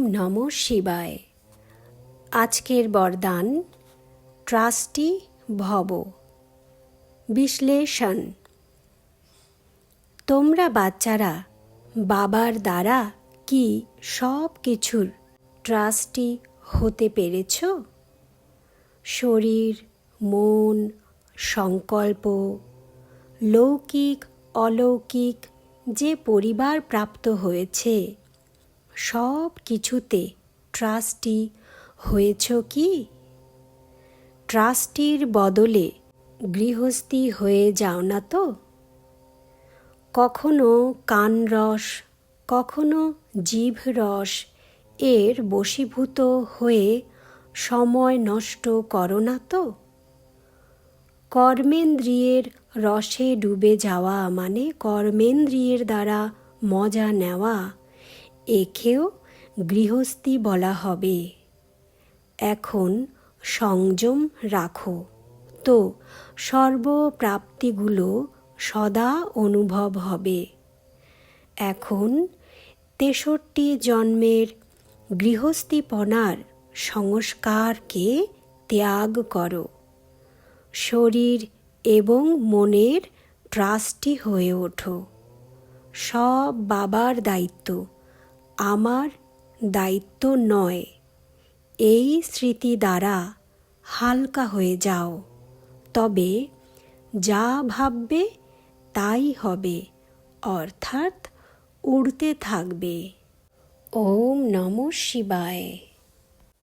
নমঃ শিবায়। আজকের বরদান ট্রাস্টি ভব। বিশ্লেষণ। তোমরা বাচ্চারা বাবার দ্বারা কি সব কিছুর ট্রাস্টি হতে পেরেছ? শরীর, মন, সংকল্প, লৌকিক অলৌকিক যে পরিবার প্রাপ্ত হয়েছে, সব কিছুতে ট্রাস্টি হয়েছ কি? ট্রাস্টির বদলে গৃহস্থী হয়ে যাও না তো? কখনো কানরস, কখনো জিভরস এর বশীভূত হয়ে সময় নষ্ট করো না তো? কর্মেন্দ্রিয়ের রসে ডুবে যাওয়া মানে কর্মেন্দ্রিয়ের দ্বারা মজা নেওয়া, একেও গৃহস্থী বলা হবে। এখন সংযম রাখো তো সর্বপ্রাপ্তিগুলো সদা অনুভব হবে। এখন 63 জন্মের গৃহস্থীপনার সংস্কারকে ত্যাগ করো। শরীর এবং মনের ট্রাস্টি হয়ে ওঠো। সব বাবার দায়িত্ব, আমার দায়িত্ব নয়। এই স্মৃতি দ্বারা হালকা হয়ে যাও, তবে যা ভাববে তাই হবে, অর্থাৎ উড়তে থাকবে। ওম নমঃ শিবায়।